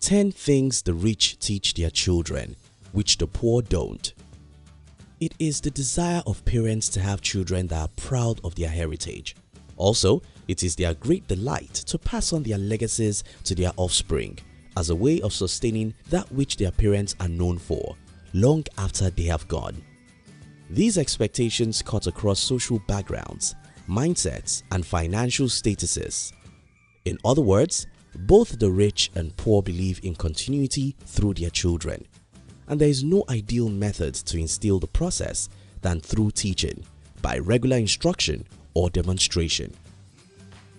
10 things the rich teach their children, which the poor don't. It is the desire of parents to have children that are proud of their heritage. Also, it is their great delight to pass on their legacies to their offspring as a way of sustaining that which their parents are known for long after they have gone. These expectations cut across social backgrounds, mindsets, and financial statuses. In other words, both the rich and poor believe in continuity through their children, and there is no ideal method to instill the process than through teaching, by regular instruction or demonstration.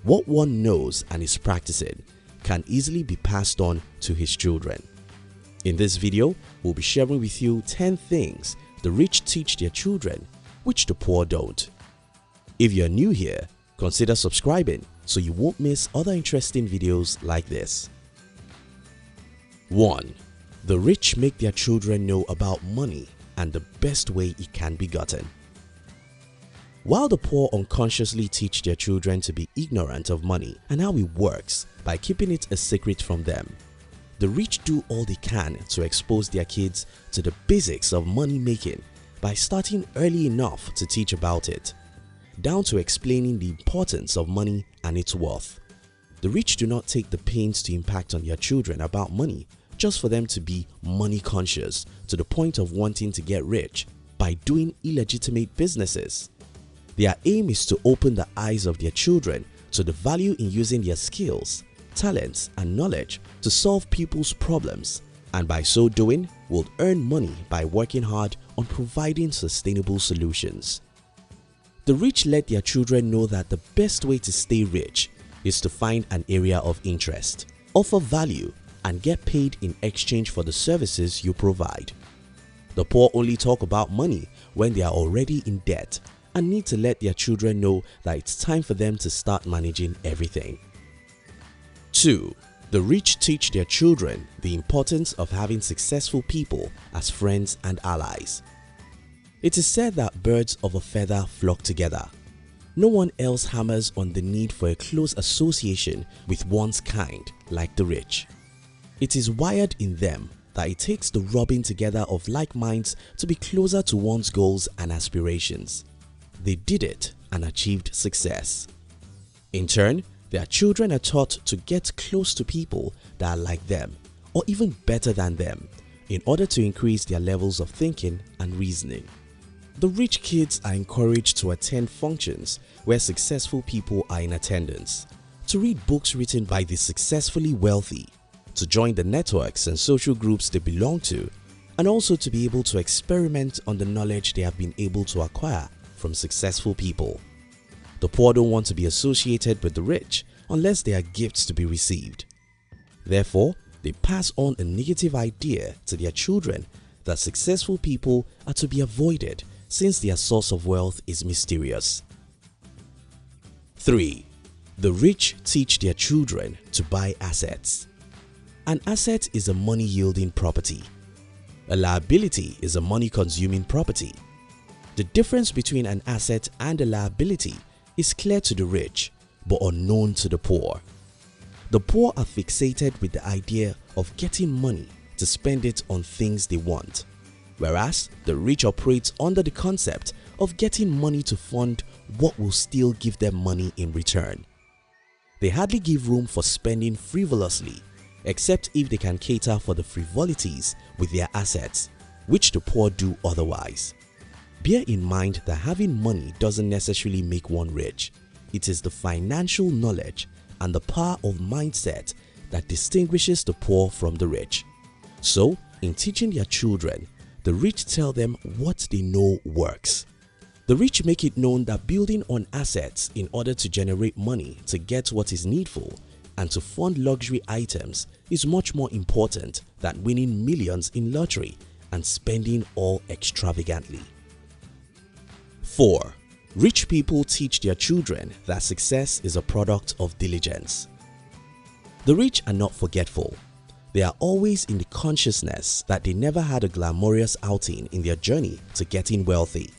What one knows and is practicing can easily be passed on to his children. In this video, we'll be sharing with you 10 things the rich teach their children, which the poor don't. If you're new here, consider subscribing so you won't miss other interesting videos like this. 1. The rich make their children know about money and the best way it can be gotten. While the poor unconsciously teach their children to be ignorant of money and how it works by keeping it a secret from them, the rich do all they can to expose their kids to the basics of money making by starting early enough to teach about it, down to explaining the importance of money and its worth. The rich do not take the pains to impact on their children about money just for them to be money conscious to the point of wanting to get rich by doing illegitimate businesses. Their aim is to open the eyes of their children to the value in using their skills, talents, and knowledge to solve people's problems, and by so doing will earn money by working hard on providing sustainable solutions. The rich let their children know that the best way to stay rich is to find an area of interest, offer value, and get paid in exchange for the services you provide. The poor only talk about money when they are already in debt and need to let their children know that it's time for them to start managing everything. 2. The rich teach their children the importance of having successful people as friends and allies. It is said that birds of a feather flock together. No one else hammers on the need for a close association with one's kind like the rich. It is wired in them that it takes the rubbing together of like minds to be closer to one's goals and aspirations. They did it and achieved success. In turn, their children are taught to get close to people that are like them or even better than them in order to increase their levels of thinking and reasoning. The rich kids are encouraged to attend functions where successful people are in attendance, to read books written by the successfully wealthy, to join the networks and social groups they belong to, and also to be able to experiment on the knowledge they have been able to acquire from successful people. The poor don't want to be associated with the rich unless they are gifts to be received. Therefore, they pass on a negative idea to their children that successful people are to be avoided since their source of wealth is mysterious. 3. The rich teach their children to buy assets. An asset is a money-yielding property. A liability is a money-consuming property. The difference between an asset and a liability is clear to the rich but unknown to the poor. The poor are fixated with the idea of getting money to spend it on things they want, whereas the rich operate under the concept of getting money to fund what will still give them money in return. They hardly give room for spending frivolously except if they can cater for the frivolities with their assets, which the poor do otherwise. Bear in mind that having money doesn't necessarily make one rich. It is the financial knowledge and the power of mindset that distinguishes the poor from the rich. So, in teaching their children, the rich tell them what they know works. The rich make it known that building on assets in order to generate money to get what is needful and to fund luxury items is much more important than winning millions in lottery and spending all extravagantly. 4. Rich people teach their children that success is a product of diligence. The rich are not forgetful. They are always in the consciousness that they never had a glamorous outing in their journey to getting wealthy.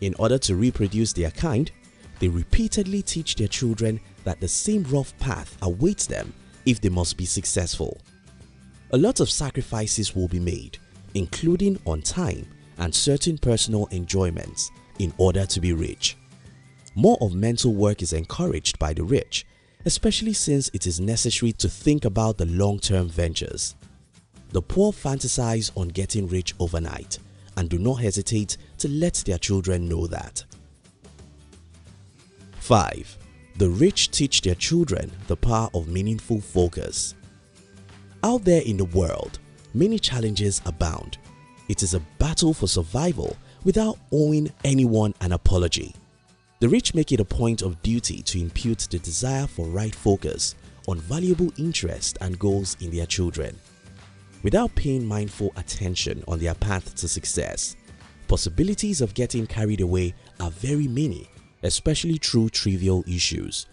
In order to reproduce their kind, they repeatedly teach their children that the same rough path awaits them if they must be successful. A lot of sacrifices will be made, including on time and certain personal enjoyments, in order to be rich. More of mental work is encouraged by the rich, especially since it is necessary to think about the long-term ventures. The poor fantasize on getting rich overnight and do not hesitate to let their children know that. 5. The rich teach their children the power of meaningful focus. Out there in the world, many challenges abound. It is a battle for survival without owing anyone an apology. The rich make it a point of duty to impute the desire for right focus on valuable interests and goals in their children. Without paying mindful attention on their path to success, possibilities of getting carried away are very many, especially through trivial issues.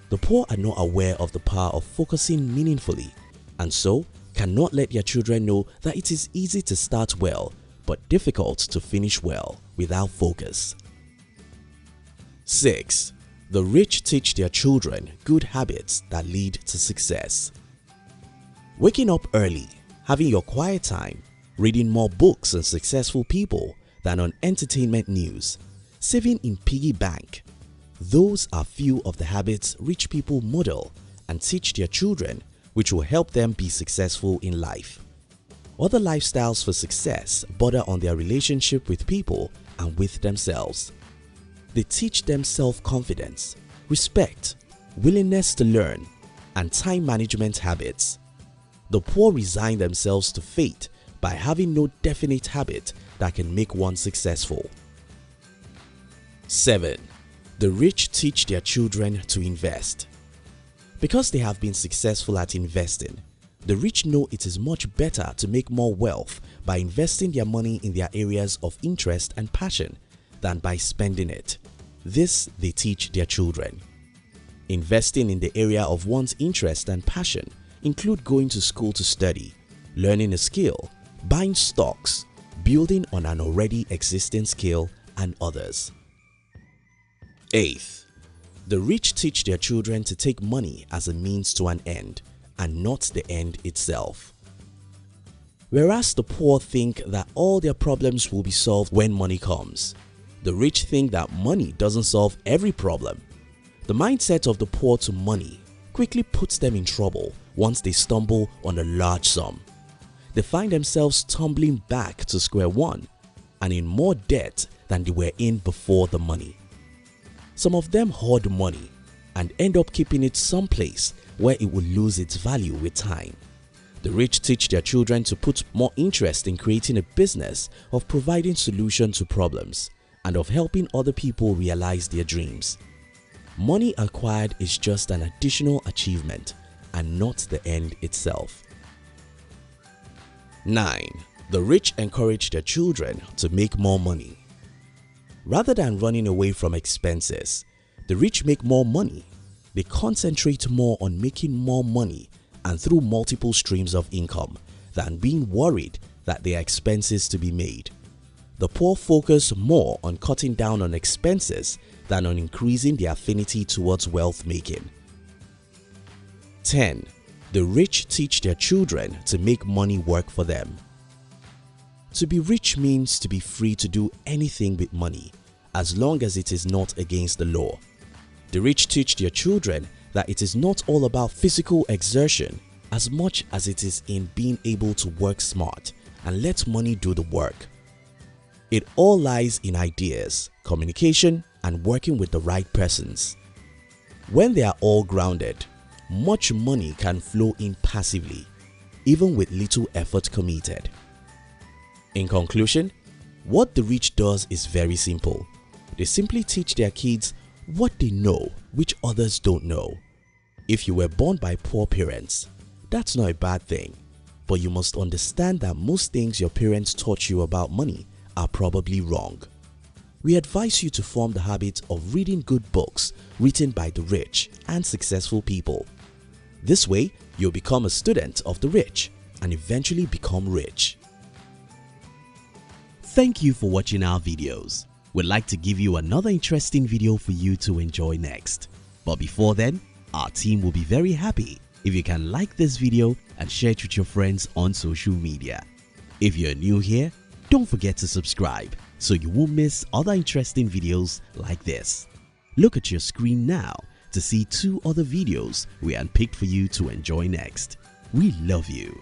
The poor are not aware of the power of focusing meaningfully and so cannot let their children know that it is easy to start well but difficult to finish well without focus. 6. The rich teach their children good habits that lead to success. Waking up early, having your quiet time, reading more books on successful people than on entertainment news, saving in piggy bank. Those are few of the habits rich people model and teach their children, which will help them be successful in life. Other lifestyles for success border on their relationship with people and with themselves. They teach them self-confidence, respect, willingness to learn, and time management habits. The poor resign themselves to fate by having no definite habit that can make one successful. 7. The rich teach their children to invest. Because they have been successful at investing, the rich know it is much better to make more wealth by investing their money in their areas of interest and passion than by spending it. This they teach their children. Investing in the area of one's interest and passion include going to school to study, learning a skill, buying stocks, building on an already existing skill, and others. 8. The rich teach their children to take money as a means to an end and not the end itself. Whereas the poor think that all their problems will be solved when money comes, the rich think that money doesn't solve every problem. The mindset of the poor to money quickly puts them in trouble once they stumble on a large sum. They find themselves tumbling back to square one and in more debt than they were in before the money. Some of them hoard money and end up keeping it someplace where it will lose its value with time. The rich teach their children to put more interest in creating a business of providing solutions to problems and of helping other people realize their dreams. Money acquired is just an additional achievement and not the end itself. 9. The rich encourage their children to make more money. Rather than running away from expenses, the rich make more money. They concentrate more on making more money and through multiple streams of income than being worried that there are expenses to be made. The poor focus more on cutting down on expenses than on increasing their affinity towards wealth making. 10. The rich teach their children to make money work for them. To be rich means to be free to do anything with money as long as it is not against the law. The rich teach their children that it is not all about physical exertion as much as it is in being able to work smart and let money do the work. It all lies in ideas, communication, and working with the right persons. When they are all grounded, much money can flow in passively, even with little effort committed. In conclusion, what the rich does is very simple. They simply teach their kids what they know which others don't know. If you were born by poor parents, that's not a bad thing, but you must understand that most things your parents taught you about money are probably wrong. We advise you to form the habit of reading good books written by the rich and successful people. This way, you'll become a student of the rich and eventually become rich. Thank you for watching our videos. We'd like to give you another interesting video for you to enjoy next. But before then, our team will be very happy if you can like this video and share it with your friends on social media. If you're new here, don't forget to subscribe so you won't miss other interesting videos like this. Look at your screen now to see 2 other videos we handpicked for you to enjoy next. We love you.